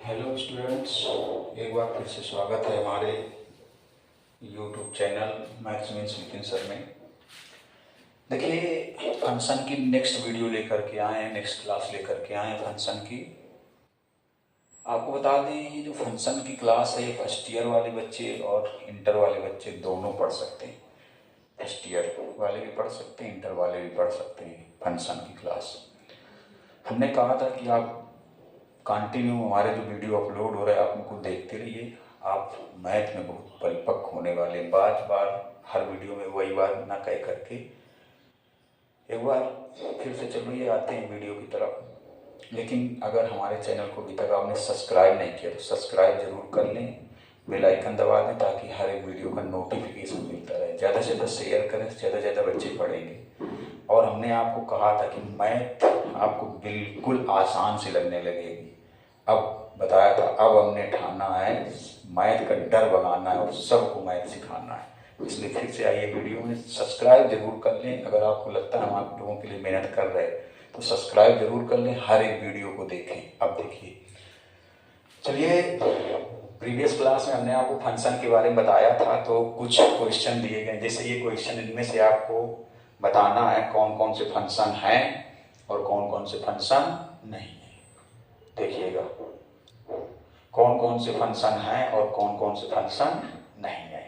Hello students, एक बार फिर से स्वागत है हमारे YouTube channel maths means Nitin sir में। देखिए, फंक्शन की नेक्स्ट वीडियो लेकर के आए हैं, नेक्स्ट क्लास लेकर के आए हैं फंक्शन की। आपको बता दें, ये जो फंक्शन की क्लास है ये फर्स्ट ईयर वाले बच्चे और इंटर वाले बच्चे दोनों पढ़ सकते हैं। फर्स्ट ईयर वाले भी पढ़ सकते हैं, इंटर वाले भी पढ़ सकते हैं फंक्शन की क्लास। हमने कहा था कि आप कंटिन्यू हमारे जो वीडियो अपलोड हो रहा है आप उनको देखते रहिए। आप मैथ में बहुत परिपक्व होने वाले। बार बार हर वीडियो में वही बात ना कह करके एक बार फिर से चलिए आते हैं वीडियो की तरफ। लेकिन अगर हमारे चैनल को अभी तक आपने सब्सक्राइब नहीं किया तो सब्सक्राइब जरूर कर लें, बेल आइकन दबा दें ताकि हर एक वीडियो का नोटिफिकेशन मिलता रहे। ज़्यादा से ज़्यादा शेयर करें तो ज़्यादा से ज़्यादा बच्चे पढ़ेंगे। और हमने आपको कहा था कि मैथ आपको बिल्कुल आसान से लगने लगेगी। अब बताया था, अब हमने ठाना है मैथ का डर भगाना है और सबको मैथ सिखाना है। इसलिए फिर से आइए वीडियो में। सब्सक्राइब जरूर कर लें। अगर आपको लगता है हम आप लोगों के लिए मेहनत कर रहे हैं तो सब्सक्राइब जरूर कर लें, हर एक वीडियो को देखें। अब देखिए, चलिए, प्रीवियस क्लास में हमने आपको फंक्शन के बारे में बताया था तो कुछ क्वेश्चन दिए गए। जैसे ये क्वेश्चन, इनमें से आपको बताना है कौन कौन से फंक्शन हैं और कौन कौन से फंक्शन नहीं है। देखिएगा, कौन कौन से फंक्शन हैं और कौन कौन से फंक्शन नहीं है।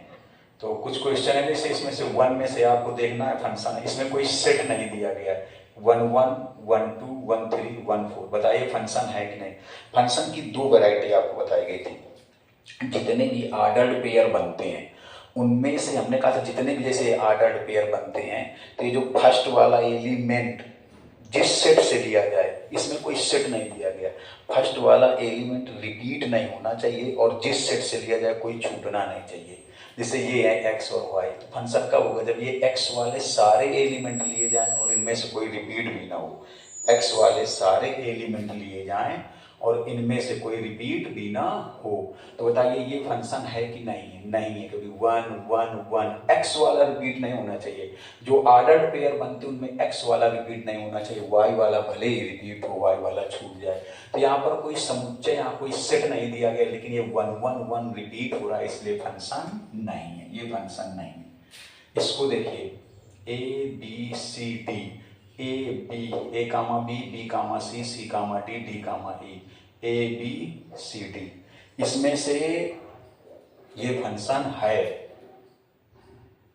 तो कुछ क्वेश्चन है, जैसे इसमें से वन में से आपको देखना है फंक्शन। इसमें कोई सेट नहीं दिया गया है, 1 1 1 2 1 3 1 4। बताइए फंक्शन है कि नहीं। फंक्शन की दो वैरायटी आपको बताई गई थी। जितने भी आर्डर्ड पेयर बनते हैं उनमें से हमने कहा था जितने भी जैसे आर्डर्ड पेयर बनते हैं तो ये जो फर्स्ट वाला एलिमेंट जिस सेट से लिया जाए, इसमें कोई सेट नहीं दिया गया। फर्स्ट वाला एलिमेंट रिपीट नहीं होना चाहिए और जिस सेट से लिया जाए कोई छूटना नहीं चाहिए। जैसे ये है एक्स और वाई, तो फंक्शन कब होगा जब ये एक्स वाले सारे एलिमेंट लिए जाएं और इनमें से कोई रिपीट भी ना हो। एक्स वाले सारे एलिमेंट लिए जाएं और इनमें से कोई रिपीट भी ना हो। तो बताइए ये फंक्शन है कि नहीं है। नहीं है, क्योंकि 1 1 1 एक्स वाला रिपीट नहीं होना चाहिए। जो आर्डर्ड पेयर बनते हैं उनमें एक्स वाला रिपीट नहीं होना चाहिए। वाई वाला भले ही रिपीट हो, वाई वाला छूट जाए। तो यहाँ पर कोई समुच्चय, यहाँ कोई सेट नहीं दिया गया, लेकिन ये 1 1 1 रिपीट हो रहा है, इसलिए फंक्शन नहीं है, ये फंक्शन नहीं है। इसको देखिए, A B C D, A B, A comma B, B comma C, C comma D, D comma E, A B C D. इसमें से ये फंक्शन है,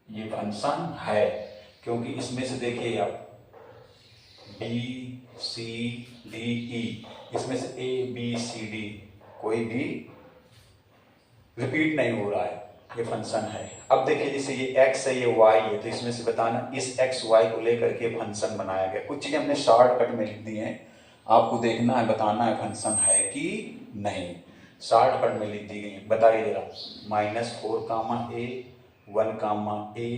ये फंक्शन है, क्योंकि इसमें से देखिए आप बी सी डी ई, इसमें से ए बी सी डी कोई भी रिपीट नहीं हो रहा है, ये फंक्शन है। अब देखिए, जैसे ये x है, ये y है, तो इसमें से बताना इस x y को लेकर के फंक्शन बनाया गया। कुछ चीज़ हमने शॉर्टकट में लिख दी हैं, आपको देखना है, बताना है फंक्शन है कि नहीं। शॉर्टकट में लिख दी गई है, बताइए जरा। -4 कामा a, 1 comma a,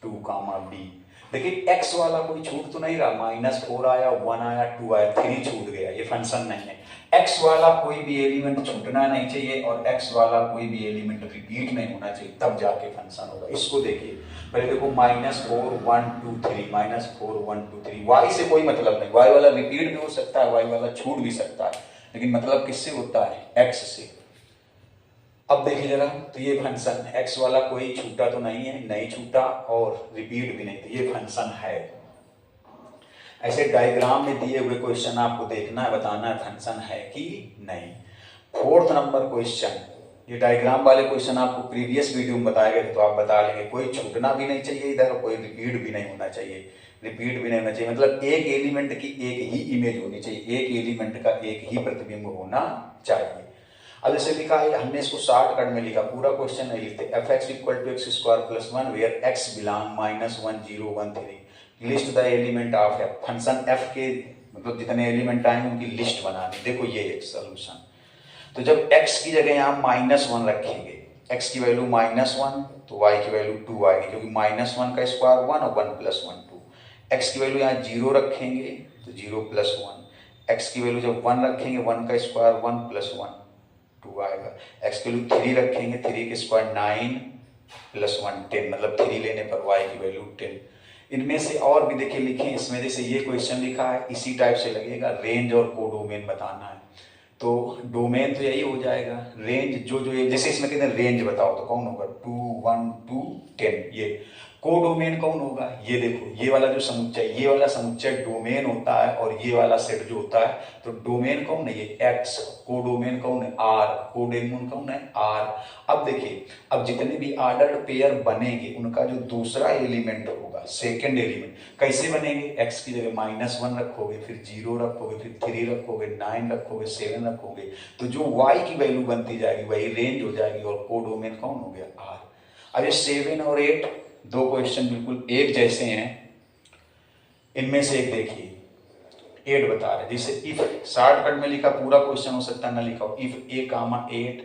2 comma b। देखिए x वाला कोई छूट तो नहीं रहा। -4 आया, 1 आया, 2 आया, 3 छूट गया, ये फंक्शन नहीं है। x वाला कोई भी एलिमेंट छूटना नहीं चाहिए और x वाला कोई भी एलिमेंट रिपीट नहीं होना चाहिए, तब जाके फंक्शन होगा। इसको देखिए, पहले देखो, -4 1 2 3, -4 1 2 3। y से कोई मतलब नहीं, y वाला रिपीट भी हो सकता है, y वाला छूट भी सकता है, लेकिन मतलब किससे होता है, x से। अब देखिए जरा, तो ये फंक्शन x वाला कोई छूटा तो नहीं है, नहीं छूटा और रिपीट भी नहीं, तो ये फंक्शन है। ऐसे डायग्राम में दिए हुए क्वेश्चन आपको देखना है, बताना है फंक्शन है कि नहीं। 4th नंबर क्वेश्चन, ये डायग्राम वाले क्वेश्चन आपको प्रीवियस वीडियो में बताए गए थे, तो आप बता लेंगे। कोई छूटना भी नहीं चाहिए इधर, कोई रिपीट भी नहीं होना चाहिए। रिपीट भी नहीं होना चाहिए मतलब एक एलिमेंट की एक ही इमेज होनी चाहिए, एक एलिमेंट का एक ही प्रतिबिंब होना चाहिए। अब जैसे लिखा है, हमने इसको शॉर्टकट में लिखा, पूरा क्वेश्चन नहीं लिखते। fx = x² + 1 where x belong -1 0 1 3 list the element of f। Function f के मतलब जितने एलिमेंट आएंगे उनकी लिस्ट बनानी। देखो ये एक सोल्यूशन। तो जब x की जगह यहाँ -1 रखेंगे, x की वैल्यू -1 तो y की वैल्यू 2 आएगी, क्योंकि -1 का स्क्वायर 1 और 1 + 1 2। x की वैल्यू यहाँ 0 रखेंगे तो 0 + 1। x की वैल्यू जब 1 रखेंगे, 1 का स्क्वायर 1 + 1 2 आएगा। x की वैल्यू 3 रखेंगे, 3 के स्क्वायर 9 + 1 10, मतलब 3 लेने पर y की वैल्यू 10। इनमें से और भी देखिए लिखे, इसमें जैसे ये क्वेश्चन लिखा है इसी टाइप से लगेगा। रेंज और कोडोमेन बताना है, तो डोमेन तो यही हो जाएगा। रेंज जो जो ये जैसे इसमें कहते हैं रेंज बताओ तो कौन होगा 2 1 2 10। ये कोडोमेन कौन होगा, ये देखो ये वाला जो समुच्चय, ये वाला समुच्चय डोमेन होता है और ये वाला सेट जो होता है, तो डोमेन कौन है ये एक्स, कोडोमेन कौन है आर, कोडोमेन कौन है आर। अब देखिए अब जितने भी ऑर्डर्ड पेयर बनेंगे उनका जो दूसरा एलिमेंट होगा, सेकेंड एलिमेंट कैसे बनेंगे, एक्स की जगह -1 रखोगे, फिर 0 रखोगे, फिर 3 रखोगे, 9 रखोगे, 7 रखोगे, तो जो वाई की वैल्यू बनती जाएगी वही रेंज हो जाएगी और कोडोमेन कौन हो गया आर। अब ये 7 और 8 दो क्वेश्चन बिल्कुल एक जैसे हैं, इनमें से एक देखिए 8 बता रहे, जैसे इफ शॉर्टकट में लिखा पूरा क्वेश्चन हो सकता है ना लिखा हो, if a, 8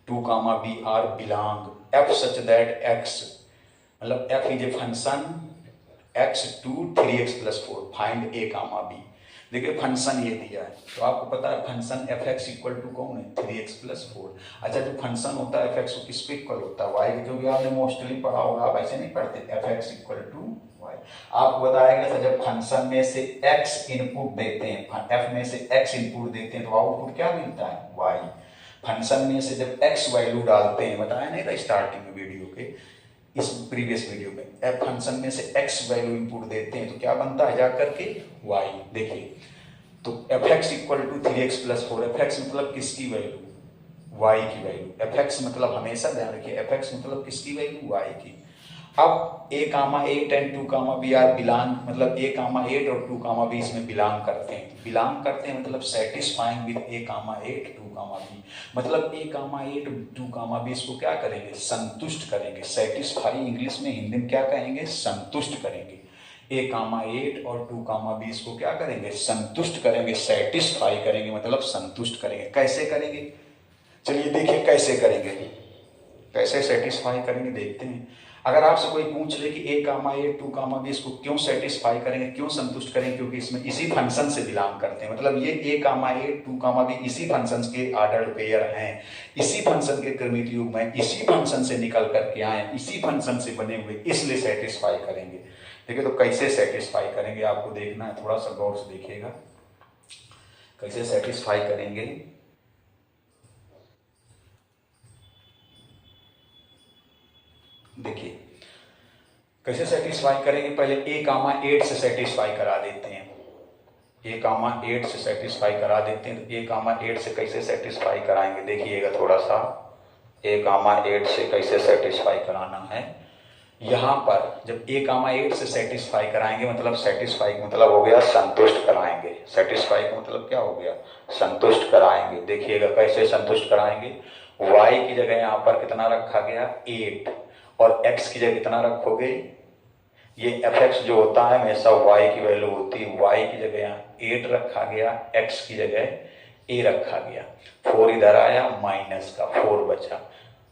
2, b are belong f such that x, मतलब f is a function x to 3x + 4 find a, b। देखिए फंक्शन ये दिया है तो आपको पता है फंक्शन fx इक्वल टू कौन है 3x + 4। अच्छा जो फंक्शन होता है fx किस पे इक्वल होता है y, जो भी आपने मोस्टली पढ़ा होगा, आप ऐसे नहीं पढ़ते fx इक्वल टू y। आपको बताया गया था जब फंक्शन में से x इनपुट देते हैं, f में से x इनपुट देते हैं तो आउटपुट क्या मिलता है y। फंक्शन में से जब x वैल्यू डालते हैं, बताया नहीं था स्टार्टिंग में वीडियो के, इस प्रीवियस वीडियो में, f फंक्शन में से x वैल्यू इनपुट देते हैं तो क्या बनता है जाकर के y। देखिए तो fx equal to 3x + 4, fx मतलब किसकी वैल्यू, y की वैल्यू, fx मतलब हमेशा ध्यान रखिए fx मतलब किसकी वैल्यू y की। अब a, 8 and 2, b are belong, मतलब a, 8 और 2, b इसमें बिलोंग करते हैं, बिलोंग करते हैं मतलब सेटिस्फाइंग विद a, 8 2, b, मतलब a, 8 2, b इसको क्या करेंगे संतुष्ट करेंगे। सेटिस्फाई इंग्लिश में, हिंदी में क्या कहेंगे संतुष्ट करेंगे। a, 8 और 2, b इसको क्या करेंगे संतुष्ट करेंगे, सेटिस्फाई करेंगे मतलब संतुष्ट करेंगे। कैसे करेंगे, चलिए देखिए कैसे करेंगे, कैसे सेटिस्फाई करेंगे देखते हैं। अगर आपसे कोई पूछ ले कि a, 8 2, b इसको क्यों सेटिस्फाई करेंगे, क्यों संतुष्ट करेंगे, क्योंकि इसमें इसी फंक्शन से बिलोंग करते हैं, मतलब ये a, 8 2, b इसी फंक्शन के ऑर्डर्ड पेयर हैं, इसी फंक्शन के क्रमिक युग्म में, इसी फंक्शन से निकल करके आए, इसी फंक्शन से बने हुए, इसलिए सेटिस्फाई करेंगे। देखिए तो कैसे सेटिस्फाई करेंगे आपको देखना है, थोड़ा सा गौर से देखिएगा कैसे सेटिस्फाई करेंगे। देखिए कैसे सेटिस्फाई करेंगे, पहले a, 8 से सेटिस्फाई करा देते हैं, a, 8 से सेटिस्फाई करा देते हैं। a, 8 से कैसे सेटिस्फाई कराएंगे देखिएगा थोड़ा सा, a, 8 से कैसे सेटिस्फाई कराना है। यहाँ पर जब a, 8 से सेटिस्फाई कराएंगे, मतलब सेटिस्फाई का मतलब हो गया संतुष्ट कराएंगे, सेटिस्फाई का मतलब क्या हो गया संतुष्ट कराएंगे। देखिएगा कैसे संतुष्ट कराएंगे, y की जगह यहाँ पर कितना रखा गया 8 और x की जगह कितना रखोगे, ये fx जो होता है हमेशा y की वैल्यू होती है, y की जगह यहाँ 8 रखा गया, x की जगह a रखा गया, 4 इधर आया माइनस का 4 बचा,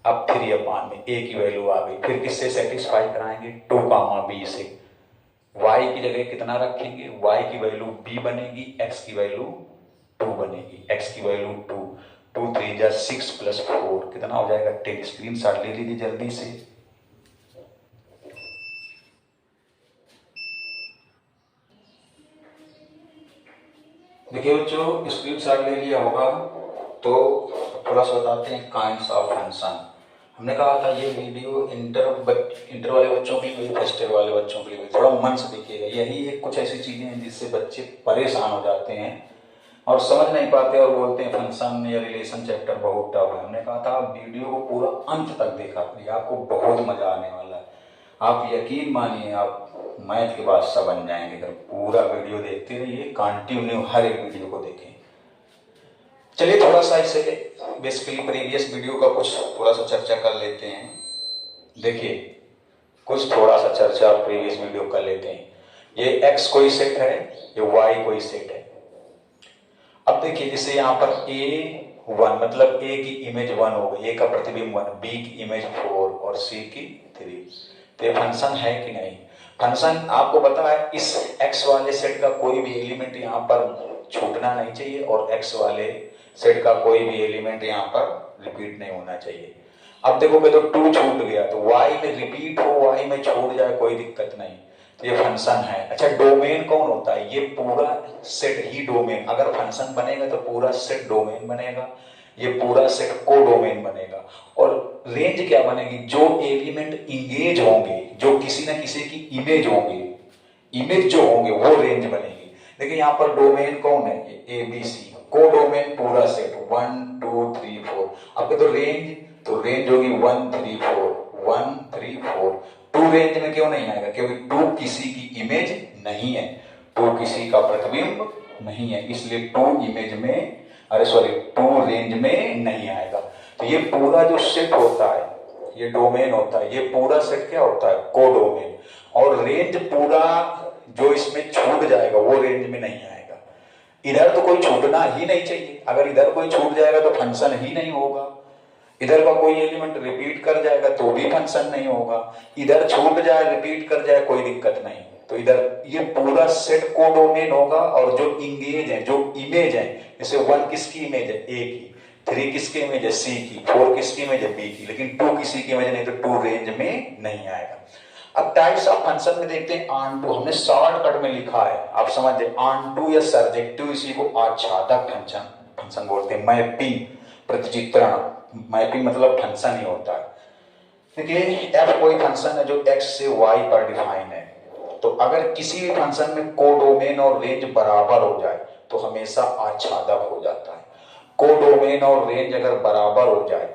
अब 3/, में a की वैल्यू आ गई। फिर किससे सेटिस्फाई कराएंगे 2, b से, y की जगह कितना रखेंगे, y की वैल्यू b बनेगी, x की वैल्यू 2 बनेगी, x की वैल्यू 2, 2 3 जा 6 + 4 कितना हो जाएगा 10। स्क्रीनशॉट ले लीजिए जल्दी से। देखिए बच्चों स्क्रीनशॉट ले लिया होगा तो थोड़ा सा बताते हैं काइंड्स ऑफ फंक्शन। हमने कहा था ये वीडियो इंटर वाले बच्चों के लिए, फर्स्ट ईयर वाले बच्चों के लिए, थोड़ा मन से देखिएगा। यही एक कुछ ऐसी चीजें हैं जिससे बच्चे परेशान हो जाते हैं और समझ नहीं पाते और बोलते हैं फंक्शन या रिलेशन चैप्टर बहुत टफ है। हमने कहा था आप वीडियो को पूरा अंत तक देखा करिए, आपको बहुत मजा आने वाला है। आप यकीन मानिए आप मैथ के बादशाह बन जाएंगे अगर पूरा वीडियो देखते रहिए, कंटिन्यू हर एक वीडियो को देखें। चलिए थोड़ा सा इसे बेसिकली प्रीवियस वीडियो का कुछ थोड़ा सा चर्चा कर लेते हैं। देखिए कुछ थोड़ा सा चर्चा प्रीवियस वीडियो कर लेते हैं। ये x कोई सेट है, ये y कोई सेट है। अब देखिए जैसे यहाँ पर a1 मतलब a की इमेज 1 हो गई, a का प्रतिबिंब 1, b की इमेज 4 और c की 3, तो ये फंक्शन है कि नहीं। फंक्शन आपको पता है इस x वाले सेट का कोई भी एलिमेंट यहाँ पर छूटना नहीं चाहिए और x वाले सेट का कोई भी एलिमेंट यहाँ पर रिपीट नहीं होना चाहिए। अब देखोगे तो 2 छूट गया तो y में रिपीट हो, y में छोड़ जाए कोई दिक्कत नहीं, तो ये फंक्शन है। अच्छा, डोमेन कौन होता है? ये पूरा सेट ही डोमेन, अगर फंक्शन बनेगा तो पूरा सेट डोमेन बनेगा, ये पूरा सेट को डोमेन बनेगा। और रेंज क्या बनेगी? जो एलिमेंट इंगेज होंगे, जो किसी ना किसी की इमेज होंगे, इमेज जो होंगे वो रेंज बनेगी। देखिए यहाँ पर डोमेन कौन है? ए बी सी, को डोमेन पूरा सेट 1 2 3 4। आपके तो रेंज होगी 1 3 4 1 3 4। 2 रेंज में क्यों नहीं आएगा? क्योंकि 2 किसी की इमेज नहीं है, 2 किसी का प्रतिबिंब नहीं है, इसलिए 2 इमेज में, अरे सॉरी 2 रेंज में नहीं आएगा। तो ये पूरा जो सेट होता है ये डोमेन होता है, ये पूरा सेट क्या होता है? को डोमेन। और रेंज पूरा जो इसमें छूट जाएगा वो रेंज में नहीं आएगा। इधर तो कोई छूटना ही नहीं चाहिए, अगर इधर कोई छूट जाएगा तो फंक्शन ही नहीं होगा। इधर का कोई एलिमेंट रिपीट कर जाएगा तो भी फंक्शन नहीं होगा, इधर छूट जाए रिपीट कर जाए कोई दिक्कत नहीं। तो इधर ये पूरा सेट को डोमेन होगा, और जो इंगेज है, जो इमेज है, जैसे 1 किसकी इमेज है? ए की, 3 किसकी इमेज है? सी की, 4 किसकी इमेज है? बी की, लेकिन 2 किसी की इमेज नहीं, तो 2 रेंज में नहीं आएगा। अब टाइप्स ऑफ फंक्शन में देखते हैं ऑन टू, हमने शॉर्टकट में लिखा है, आप समझे, ऑन टू या सर्जेक्टिव, इसी को आच्छादक फंक्शन बोलते हैं। मैपिंग, प्रतिचित्रण, मैपिंग मतलब फंक्शन ही होता है। देखिए एफ कोई फंक्शन है जो एक्स से वाई पर डिफाइन है, तो अगर किसी भी फंक्शन में कोडोमेन और रेंज बराबर हो जाए तो हमेशा आच्छादक हो जाता है। कोडोमेन और रेंज अगर बराबर हो जाए,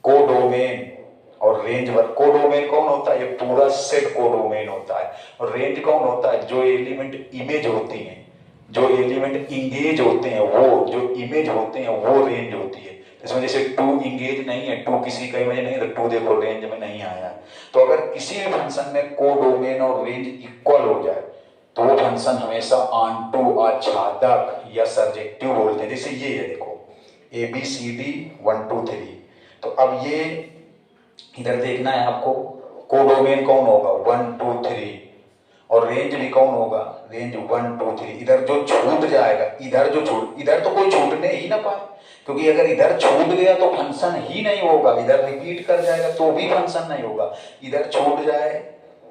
कोडोमेन और रेंज, कोडोमेन कौन होता है? ये पूरा सेट कोडोमेन होता है। और रेंज कौन होता है? जो एलिमेंट इमेज होती हैं, जो एलिमेंट इंगेज होते हैं, वो जो इमेज होते हैं वो रेंज होती है। इसमें जैसे 2 इंगेज नहीं है, 2 किसी का इमेज नहीं है, तो 2 देखो रेंज में नहीं आया। तो अगर किसी भी फंक्शन में कोडोमेन और रेंज इक्वल हो जाए तो वो फंक्शन हमेशा ऑन टू, आच्छादक या सर्जेक्टिव बोलते हैं। जैसे ये है, देखो ए बी सी डी 1 2 3। तो अब ये इधर देखना है आपको, कोडोमेन कौन होगा? 1 2 3, और रेंज भी कौन होगा? रेंज 1 2 3। इधर जो छूट जाएगा, इधर तो कोई छूटने ही ना पाए, क्योंकि अगर इधर छूट गया तो फंक्शन ही नहीं होगा, इधर रिपीट कर जाएगा तो भी फंक्शन नहीं होगा। इधर छूट जाए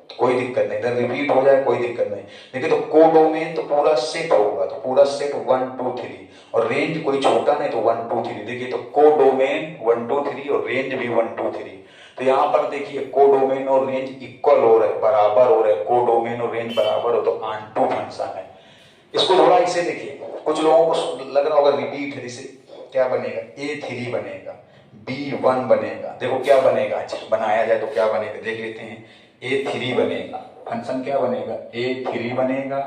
तो कोई दिक्कत नहीं, इधर रिपीट हो जाए कोई दिक्कत नहीं। देखिए तो कोडोमेन तो पूरा सेट होगा, तो पूरा सेट 1 2 3, और रेंज कोई छोटा नहीं तो 1 2 3। देखिए तो कोडोमेन 1 2 3 और रेंज भी 1 2 3। तो यहाँ पर देखिए कोडोमेन और रेंज इक्वल हो रहे, बराबर हो रहे, कोडोमेन और रेंज बराबर हो तो ऑन टू फंक्शन है। इसको थोड़ा इसे देखिए, कुछ लोगों को लग रहा होगा रिपीट है, जैसे क्या बनेगा? A3 बनेगा, B1 बनेगा। देखो क्या बनेगा, अच्छा बनाया जाए तो क्या बनेगा देख लेते हैं। A3 बनेगा, फंक्शन क्या बनेगा? A3 बनेगा,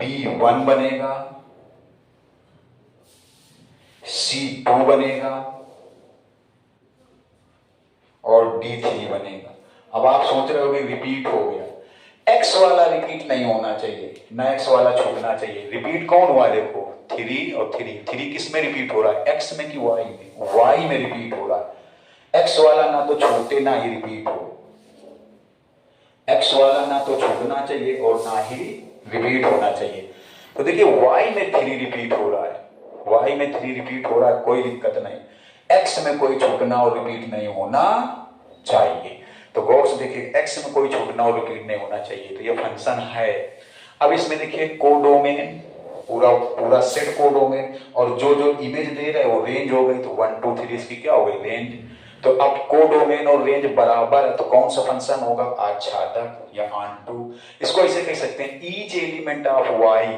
B1 बनेगा, C2 बनेगा और D3 बनेगा। अब आप सोच रहे हो कि रिपीट हो गया, एक्स वाला रिपीट नहीं होना चाहिए, ना एक्स वाला छूटना चाहिए। रिपीट कौन हुआ? देखो 3 और 3 किस में रिपीट हो रहा है? एक्स में कि वाई में? वाई में रिपीट हो रहा है। एक्स वाला ना तो छूटे ना ही रिपीट हो, एक्स वाला ना तो छूटना चाहिए और ना ही रिपीट होना चाहिए। तो देखिए वाई में 3 रिपीट हो रहा है, वाई में 3 रिपीट हो रहा है, कोई दिक्कत नहीं। एक्स में कोई छूटना और रिपीट नहीं होना चाहिए। तो गौर से देखिए, एक्स में कोई छूटना और रिपीट नहीं होना चाहिए, तो ये फंक्शन है। अब इसमें देखिए कोडोमेन, पूरा सेट कोडोमेन, और जो जो इमेज दे रहे हैं वो रेंज हो गई, तो 1 2 3 इसकी क्या हो गई? रेंज। तो अब कोडोमेन और रेंज बराबर है तो कौन सा फंक्शन होगा? आच्छादक या ऑन टू। इसको ऐसे कह सकते हैं, each element of y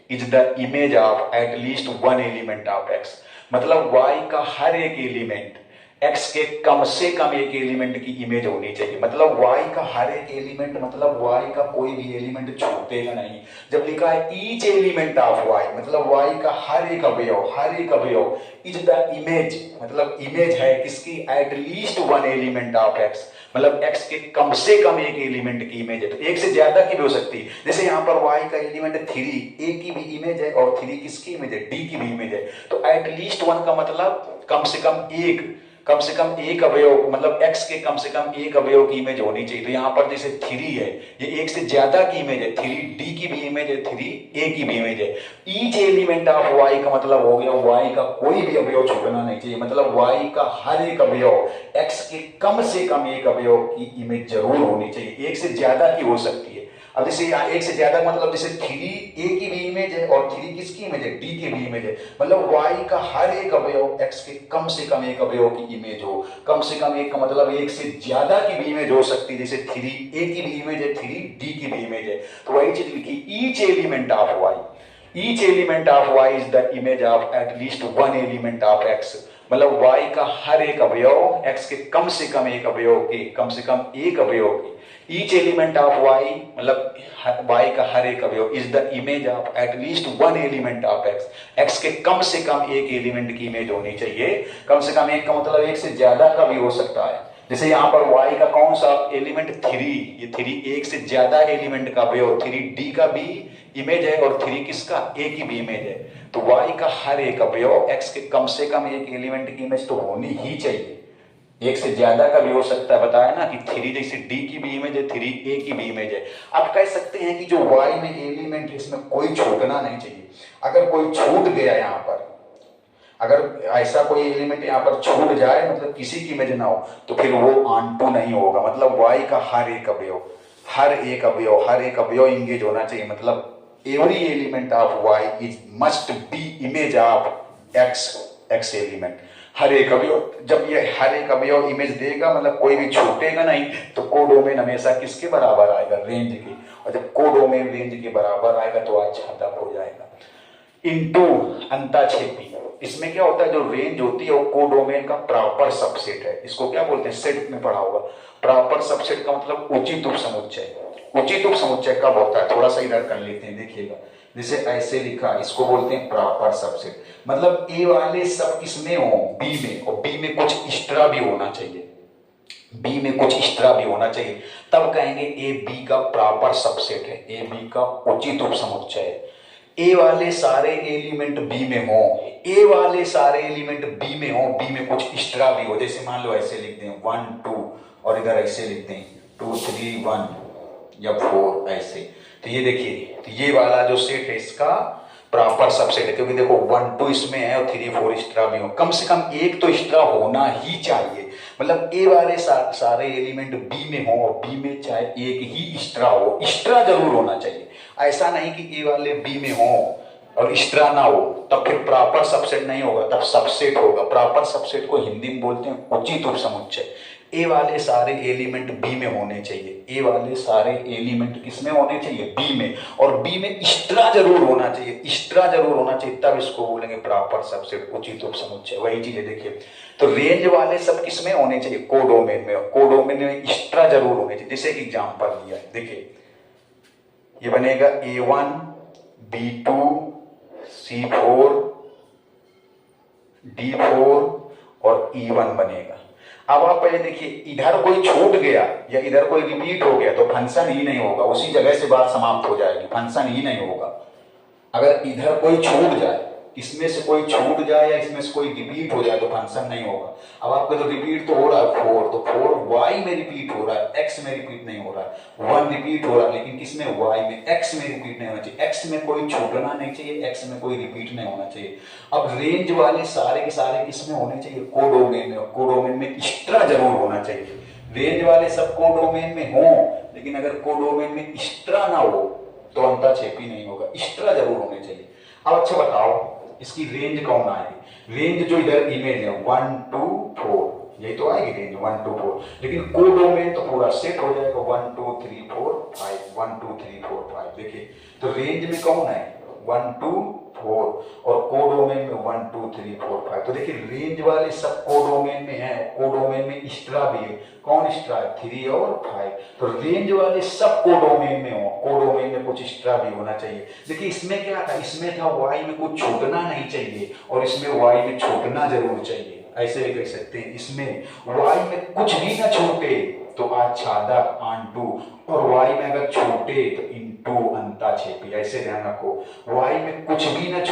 is the image of at least 1 element of x. मतलब y का हर एक एलिमेंट x के कम से कम एक एलिमेंट की इमेज होनी चाहिए। मतलब y का हर एक एलिमेंट, मतलब y का कोई भी एलिमेंट छूटेगा नहीं। जब लिखा है ईच एलिमेंट ऑफ y, मतलब y का हर एक अवयव इज द इमेज, मतलब इमेज है किसकी? Eight least 1 element of x, मतलब x के कम से कम एक एलिमेंट की इमेज है। तो एक से ज्यादा की भी हो सकती है, जैसे यहाँ पर y का एलिमेंट 3, a की भी इमेज है और 3 किसकी इमेज है? d की भी इमेज है। तो एट लीस्ट 1 का मतलब कम से कम एक, कम से कम एक अवयव, मतलब x के कम से कम एक अवयव की इमेज होनी चाहिए। तो यहाँ पर जैसे 3 है, ये एक से ज्यादा की इमेज है, 3D की भी इमेज है, 3A की भी इमेज है। ईच एलिमेंट ऑफ y का मतलब हो गया y का कोई भी अवयव छूटना नहीं चाहिए, मतलब y का हर एक अवयव x के कम से कम एक अवयव की इमेज जरूर होनी चाहिए। एक से ज्यादा की हो सकती है। अब जैसे एक से ज्यादा मतलब जैसे 3A की भी इमेज है और 3 किसकी इमेज है, D की भी इमेज है, मतलब Y का हर एक अवयव X के कम से कम एक अवयव की इमेज हो। कम से कम एक का मतलब एक से ज्यादा की भी इमेज हो सकती है, जैसे 3A की भी इमेज है, 3D की भी इमेज है। तो वही चीज लिखी, each element of Y, each element of Y is the image of at least one element of X, मतलब Y का हर एक अवयव X के कम से कम एक अवयव के, कम से कम एक अवयव के, ईच एलिमेंट ऑफ y मतलब y का हर एक अवयव is the image of at least one element of x, x के कम से कम एक एलिमेंट की इमेज होनी चाहिए। कम से कम एक का मतलब एक से ज्यादा का भी हो सकता है। जैसे यहाँ पर y का कौन सा एलिमेंट 3, ये 3 एक से ज्यादा एलिमेंट का अवयव, 3D का भी इमेज है और 3 किसका, a की भी इमेज है। तो y का हर एक अवयव x के कम से कम एक एलिमेंट की इमेज तो होनी ही चाहिए। एक से ज्यादा का भी हो सकता है, बताया ना कि 3 जैसे D की भी इमेज है, 3A की भी इमेज है। आप कह सकते हैं कि जो Y में एलिमेंट है इसमें कोई छूटना नहीं चाहिए। अगर कोई छूट गया यहाँ पर, अगर ऐसा कोई एलिमेंट यहाँ पर छूट जाए, मतलब किसी की इमेज ना हो, तो फिर वो ऑनटू नहीं होगा। मतलब Y का हर एक अवयव, हर एक अवयव इंगेज होना चाहिए। मतलब every element of Y is must be image of X element. हर एक अवयव, जब ये हर एक अवयव इमेज देगा मतलब कोई भी छूटेगा नहीं, तो कोडोमेन हमेशा किसके बराबर आएगा, रेंज के। और जब कोडोमेन रेंज के बराबर आएगा तो अच्छा तब हो जाएगा। इनटू अंताक्षेपी, इसमें क्या होता है, जो रेंज होती है वो कोडोमेन का प्रॉपर सबसेट है। इसको क्या बोलते हैं, सेट में पढ़ा होगा। प्रॉपर सबसेट का मतलब उचित उपसमुच्चय। उचित उपसमुच्चय कब होता है, थोड़ा सा इधर कर लेते हैं, देखिएगा। जैसे ऐसे लिखा, इसको बोलते हैं प्रॉपर सबसेट। मतलब ए वाले सब किसमें हो, बी में, और बी में कुछ एक्स्ट्रा भी होना चाहिए, बी में कुछ एक्स्ट्रा भी होना चाहिए, तब कहेंगे ए बी का प्रॉपर सबसेट है, ए बी का उचित उपसमुच्चय है। ए वाले सारे एलिमेंट बी में हो, ए वाले सारे एलिमेंट बी में हो, बी में कुछ एक्स्ट्रा भी हो। जैसे मान लो ऐसे लिखते हैं 1 2, और इधर ऐसे लिखते हैं 2 3 1 या 4 ऐसे। तो ये देखिए, तो ये वाला जो सेट है इसका प्रॉपर सबसेट है, क्योंकि देखो 1 2 इसमें है और 3 4 एक्स्ट्रा भी हो। कम से कम एक तो एक्स्ट्रा होना ही चाहिए। मतलब ए वाले सारे एलिमेंट बी में हो और बी में चाहे एक ही एक्स्ट्रा हो, एक्स्ट्रा जरूर होना चाहिए। ऐसा नहीं कि ए वाले बी में हो और एक्स्ट्रा ना हो, तब फिर प्रॉपर सबसेट नहीं होगा, तब सबसेट होगा। प्रॉपर सबसेट को हिंदी में बोलते हैं उचित उपसमुच्चय। ए वाले सारे एलिमेंट बी में होने चाहिए, ए वाले सारे एलिमेंट किसमें होने चाहिए, बी में, और बी में एक्स्ट्रा जरूर होना चाहिए, एक्स्ट्रा जरूर होना चाहिए, तब इसको बोलेंगे प्रॉपर सबसेट, उचित उपसमुच्चय। वही चीज है, देखिए। तो रेंज वाले सब किसमें होने चाहिए, कोडोमेन में, कोडोमेन में एक्स्ट्रा जरूर होने चाहिए। जैसे एक एग्जांपल दिया है, देखिए ये बनेगा A1 B2 C4 D4 और E1 बनेगा। अब आप पहले देखिए, इधर कोई छूट गया या इधर कोई रिपीट हो गया तो फंक्शन ही नहीं होगा, उसी जगह से बात समाप्त हो जाएगी, फंक्शन ही नहीं होगा। अगर इधर कोई छूट जाए, इसमें से कोई छूट जाए या इसमें से कोई रिपीट हो जाए तो फंक्शन नहीं होगा। अब आपका तो रिपीट तो हो रहा है 4, तो 4 y में रिपीट हो रहा है, x में रिपीट नहीं हो रहा है। 1 रिपीट हो रहा है लेकिन किसमें, y में, x में रिपीट नहीं होना चाहिए, x में कोई छूटना नहीं चाहिए, x में कोई रिपीट नहीं होना चाहिए। अब रेंज वाले सारे के सारे किसमें होने चाहिए, कोडोमेन में, कोडोमेन में एक्स्ट्रा जरूर होना चाहिए। रेंज वाले सब कोडोमेन में हो, लेकिन अगर कोडोमेन में एक्स्ट्रा ना हो तो अंताक्षेपी नहीं होगा, एक्स्ट्रा जरूर होने चाहिए। अब अच्छा बताओ, इसकी रेंज कौन आएगी, रेंज जो इधर इमेज है 1 2 4, यही तो आएगी रेंज 1 2 4, लेकिन कोडोमेन तो पूरा सेट हो जाएगा 1 2 3 4 5, 1 2 3 4 5। देखिए, तो रेंज में कौन है 1 2 4 और कोडोमेन में 1 2 3 4 5। तो देखिए रेंज वाले सब कोडोमेन में है, कोडोमेन में एक्स्ट्रा भी है, कौन एक्स्ट्रा है, 3 और 5। तो रेंज वाले सब कोडोमेन में हो, कोडोमेन में कुछ एक्स्ट्रा भी होना चाहिए। देखिए इसमें क्या था, इसमें था y में कुछ छूटना नहीं चाहिए और इसमें y में छूटना जरूर चाहिए। ऐसे भी कह सकते हैं, इसमें y में कुछ भी ना छूटे तो आच्छादक ऑन टू, और y में अगर छूटे तो इनटू अंता छेपी। ऐसे ध्यान रखो, वाई में कुछ भी न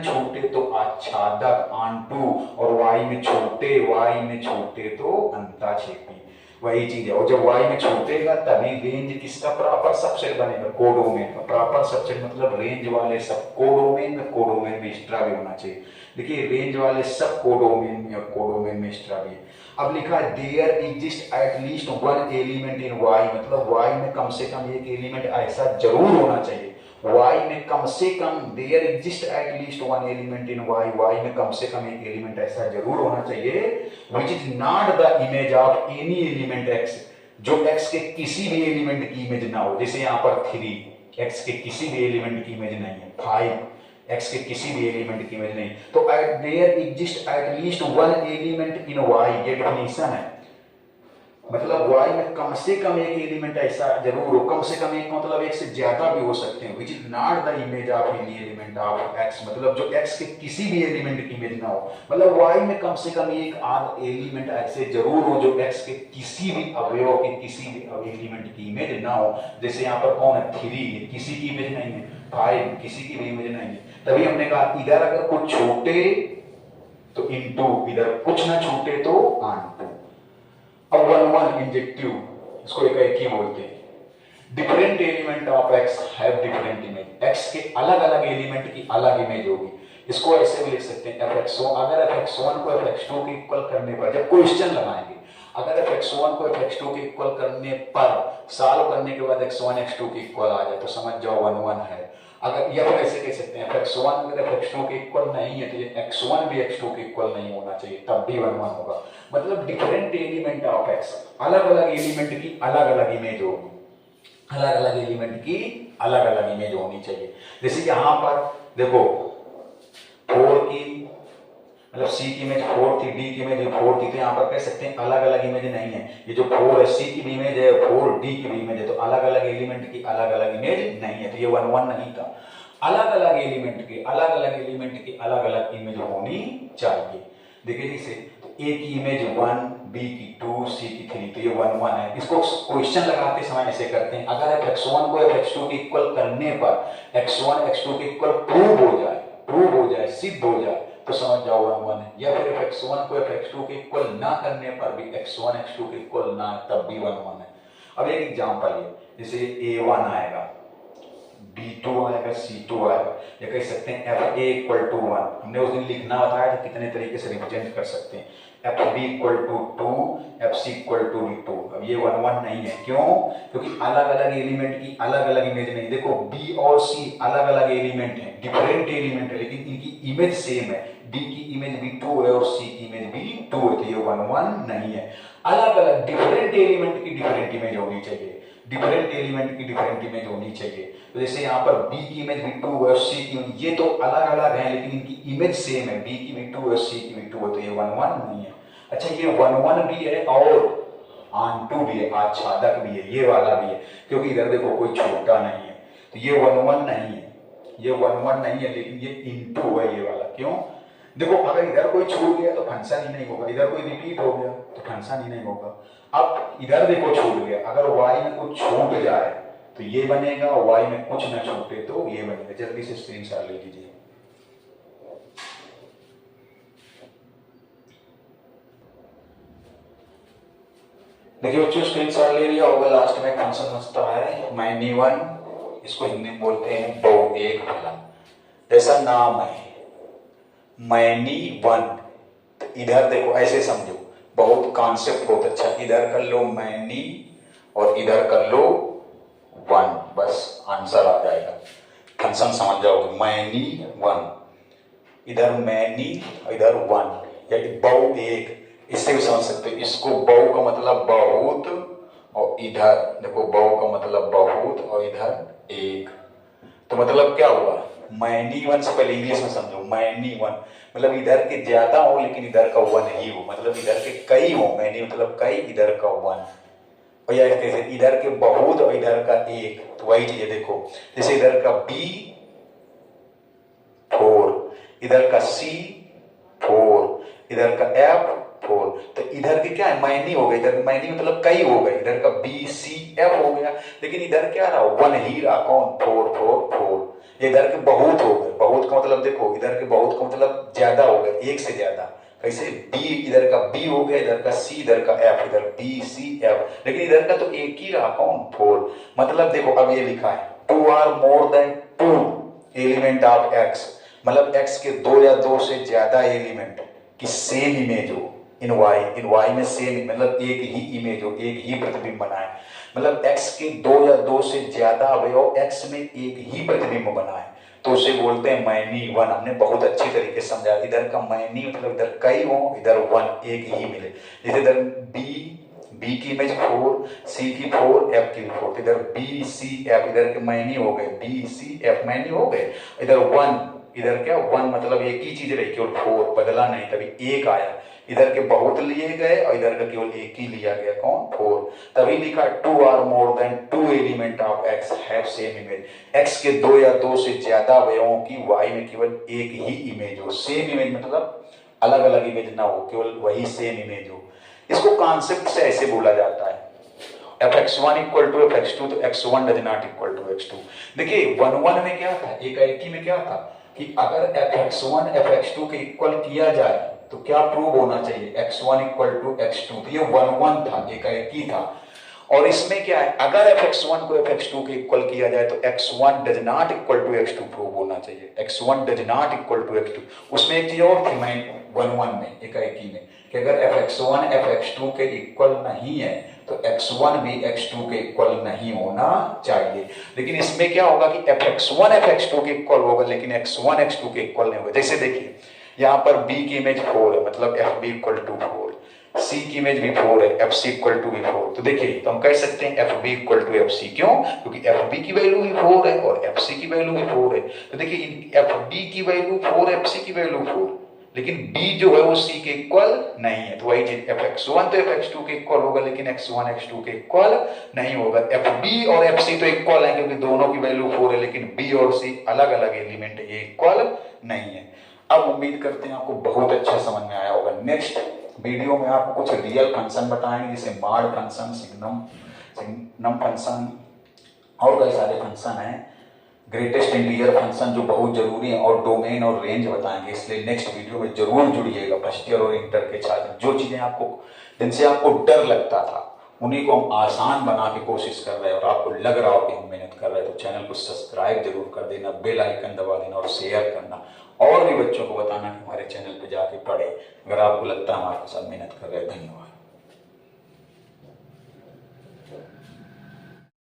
छूटे तो आच्छादक आंटू, और वाई में छूटे तो अंता छेपी। वही चीज है। और जब वाई में छूटेगा तभी रेंज किसका प्रॉपर सबसेट बनेगा, कोडोमेन का। प्रॉपर सबसेट मतलब रेंज वाले सब कोडोमेन में एक्स्ट्रा भी होना चाहिए। देखिए रेंज वाले सब कोडोमेन में और कोडोमेन में एक्स्ट्रा भी है। अब लिखा है there exist at least one element in y, मतलब वाई में कम से कम एक एलिमेंट ऐसा जरूर होना चाहिए। वाई में कम से कम there exist at least one element in y, y में कम से कम एक एलिमेंट ऐसा जरूर होना चाहिए which is not the image of any element x, जो एक्स के किसी भी एलिमेंट की इमेज ना हो। जैसे यहाँ पर 3 एक्स के किसी भी एलिमेंट की इमेज नहीं है, 5 एक्स के किसी भी एलिमेंट की इमेज नहीं, तो there exist at least one element in y, ये डेफिनेशन है। मतलब वाई में कम से कम एक एलिमेंट ऐसा जरूर हो, कम से कम एक मतलब एक से ज्यादा भी हो सकते हैं, which is not the image of any element of x, मतलब जो एक्स के किसी भी एलिमेंट की इमेज ना हो। मतलब वाई में कम से कम एक आध एलिमेंट ऐसे जरूर हो जो एक्स के किसी भी अवयव के किसी भी एलिमेंट की इमेज ना हो। जैसे यहाँ पर कौन है, 3 किसी की इमेज नहीं है, 5 किसी की भी इमेज नहीं है। तभी हमने कहा इधर अगर कुछ छूटे तो इनटू, इधर कुछ ना छूटे तो ऑनटू। अब 1 इंजेक्टिव, इसको एक ही बोलते हैं। Different element of x have different image, x के अलग अलग एलिमेंट की अलग इमेज होगी। इसको ऐसे भी लिख सकते हैं fx1, अगर fx1 को fx2 के इक्वल करने पर, जब क्वेश्चन लगाएंगे, अगर fx1 को fx2 के इक्वल करने पर सॉल्व करने के बाद x1 x2 के इक्वल आ जाए तो समझ जाओ 1 है। अगर या फिर ऐसे कह सकते हैं fx1 अगर fx2 के इक्वल नहीं है तो ये x1 भी x2 के इक्वल नहीं होना चाहिए, तब भी 1 होगा। मतलब डिफरेंट एलिमेंट ऑफ एक्स, अलग अलग एलिमेंट की अलग अलग इमेज होगी, अलग अलग एलिमेंट की अलग अलग इमेज होनी चाहिए। जैसे यहाँ पर देखो 4 की मतलब C की इमेज 4 थी, D की इमेज 4 थी, तो यहाँ पर कह सकते हैं अलग अलग इमेज नहीं है। ये जो 4 है C की भी इमेज है, 4 D की भी इमेज है, तो अलग अलग एलिमेंट की अलग अलग इमेज नहीं है, तो ये 1 नहीं था। अलग अलग एलिमेंट की अलग अलग इमेज होनी चाहिए। देखिए जैसे तो A की इमेज 1, B की 2, C की 3, तो ये 1 है। इसको क्वेश्चन लगाते समय ऐसे करते हैं, अगर fx1 को fx2 के इक्वल करने पर x1 x2 के इक्वल प्रूव हो जाए, सिद्ध हो जाए, तो समझ जाओ 1 है। या फिर fx1 को fx2 के इक्वल ना करने पर भी x1 x2 के इक्वल ना, तब भी 1 है। अब एक एग्जांपल है, जैसे A1 आएगा, B2 आएगा, C2 आएगा, या कह सकते हैं FA इक्वल टू 1। हमने उस दिन लिखना बताया था कितने तरीके से रिप्रेजेंट कर सकते हैं। FB equal to 2, FC equal to 2। अब ये 1 नहीं है, क्यों? क्योंकि अलग अलग एलिमेंट की अलग अलग इमेज नहीं। देखो B और C अलग अलग एलिमेंट हैं, डिफरेंट एलिमेंट है, लेकिन इनकी इमेज सेम है। D की इमेज भी 2 है और C की इमेज भी 2 है, तो ये 1 नहीं है। अलग अलग डिफरेंट एलिमेंट की डिफरेंट इमेज होनी चाहिए, डिफरेंट एलिमेंट की डिफरेंट इमेज होनी चाहिए। तो जैसे यहाँ पर B की इमेज भी 2 है और C की, ये तो अलग अलग हैं लेकिन इनकी इमेज सेम है, B की भी 2 है, C की भी 2 है, तो ये 1 नहीं है। अच्छा ये 1 भी है और ऑनटू भी है, आच्छादक भी है, ये वाला भी है, क्योंकि इधर देखो कोई छोटा नहीं है, तो ये 1 नहीं है, ये 1 नहीं है, लेकिन ये इनटू है ये वाला। क्यों? देखो अगर इधर कोई छूट गया तो फंक्शन ही नहीं होगा, इधर कोई रिपीट हो गया तो फंक्शन ही नहीं होगा। अब इधर देखो छूट गया, अगर y में कुछ छूट जाए तो ये बनेगा, और y में कुछ ना छूटे तो ये बनेगा। जल्दी से स्क्रीनशॉट ले लीजिए। देखिए बच्चों स्क्रीनशॉट ले लिया होगा। लास्ट में फंक्शन मस्ता है -1, इसको हिंदी में बोलते हैं बहु एक वाला। जैसा नाम है -1, तो इधर देखो ऐसे समझो, बहुत कॉन्सेप्ट बहुत अच्छा। इधर कर लो मैनी और इधर कर लो 1, बस आंसर आ जाएगा, फंक्शन समझ जाओगे। -1, इधर मैनी और इधर 1, या बहु एक, इससे भी समझ सकते हो। इसको बहु का मतलब बहुत, और इधर देखो बहु का मतलब बहुत और इधर एक, तो मतलब क्या हुआ, -1 से पहले इंग्लिश में समझो। -1 मतलब इधर के ज्यादा हो लेकिन इधर का 1 ही हो, मतलब इधर के कई हो, मैनी मतलब कई, इधर का 1। और या कैसे इधर के बहुत और इधर का एक, तो वही चीज देखो, जैसे इधर का B 4, इधर का C 4, इधर का F 4। तो इधर के क्या है, मैनी हो गए, इधर मैनी मतलब कई हो गए, इधर का BCF हो गया, लेकिन इधर क्या रहा, 1 ही रहा, कौन, 4 4 4। इधर के बहुत हो गए, बहुत का मतलब देखो, इधर के बहुत का मतलब ज्यादा हो गए, एक से ज्यादा। कैसे, B इधर का B हो गया, इधर का C, इधर का F, इधर BCF, लेकिन इधर का तो एक ही रहा, कौन, 4। मतलब देखो अब ये लिखा है 2 or more than 2 element of X, मतलब X के 2 या 2 से ज्यादा एलिमेंट की सेम इमेज हो इन Y में सेम, मतलब एक ही इमेज हो, एक ही प्रतिबिंब बनाए, मतलब X के 2 या 2 से ज्यादा अवयव X में एक ही प्रतिबिंब बनाए, तो उसे बोलते हैं मैनी वन। हमने बहुत अच्छी तरीके से समझा, इधर का मैनी मतलब इधर कई हो, इधर 1 एक ही मिले। जैसे इधर B की इमेज 4, C की 4, F की 4, इधर BCF, इधर के मैनी हो गए, BCF मैनी हो गए, इधर 1, इधर क्या 1 मतलब एक ही चीज रही, केवल 4 बदला नहीं, तभी एक आया। इधर के बहुत लिए गए और इधर का केवल एक ही लिया गया, कौन, 4। तभी लिखा 2 or more than 2 element of X have same image, X के 2 या 2 से ज्यादा अवयवों की Y में केवल एक ही इमेज हो। सेम इमेज मतलब अलग अलग इमेज ना हो, केवल वही सेम इमेज हो। इसको कॉन्सेप्ट से ऐसे बोला जाता है, fx1 इक्वल टू fx2, तो x1 does not equal to x2। देखिए 1 में क्या था, एकाएकी में क्या था कि अगर fx1 fx2 के इक्वल किया जाए तो क्या प्रूव होना चाहिए, x1 इक्वल टू x2। तो ये 1 था, एकाएकी था। और इसमें क्या है, अगर fx1 को fx2 के इक्वल किया जाए तो x1 does not equal to x2 prove होना चाहिए, x1 does not equal to x2। उसमें एक चीज और थी, मैं 1 में एकाएकी में, कि अगर fx1 fx2 के इक्वल नहीं है तो x1 भी x2 के इक्वल नहीं होना चाहिए। लेकिन इसमें क्या होगा कि fx1 fx2 के इक्वल होगा, लेकिन x1 x2 के इक्वल नहीं होगा। जैसे देखिए यहाँ पर B की इमेज 4 है, मतलब FB इक्वल टू 4, C की इमेज भी 4 है, FC इक्वल टू भी 4। तो देखिए तो हम कह सकते हैं FB इक्वल टू FC, क्यों, क्योंकि FB की वैल्यू भी 4 है और FC की वैल्यू भी 4 है। तो देखिए FB की वैल्यू 4, FC की वैल्यू 4, लेकिन B जो है वो C के इक्वल नहीं है। तो वही चीज fx1 तो fx2 के इक्वल होगा, लेकिन x1 x2 के इक्वल नहीं होगा। FB और FC तो इक्वल है क्योंकि दोनों की वैल्यू 4 है, लेकिन B और C अलग अलग एलिमेंट है, ये इक्वल नहीं है। अब उम्मीद करते हैं आपको बहुत अच्छा समझ में आया होगा। नेक्स्ट वीडियो में आपको कुछ रियल फंक्शन बताएंगे, जैसे माड फंक्शन, सिग्नम फंक्शन और कई सारे फंक्शन हैं, ग्रेटेस्ट इंटीजर फंक्शन जो बहुत जरूरी है, और डोमेन और रेंज बताएंगे। इसलिए नेक्स्ट वीडियो में जरूर जुड़िएगा। फर्स्ट ईयर और इंटर के छात्र, जो चीजें आपको जिनसे आपको डर लगता था उन्हीं को हम आसान बना के कोशिश कर रहे हैं, और आपको लग रहा हो कि हम मेहनत कर रहे हैं, तो चैनल को सब्सक्राइब जरूर कर देना, बेल आइकन दबा देना और शेयर करना, और भी बच्चों को बताना कि हमारे चैनल पे जाके पढ़े, अगर आपको लगता है हमारे साथ मेहनत कर रहे हैं। धन्यवाद।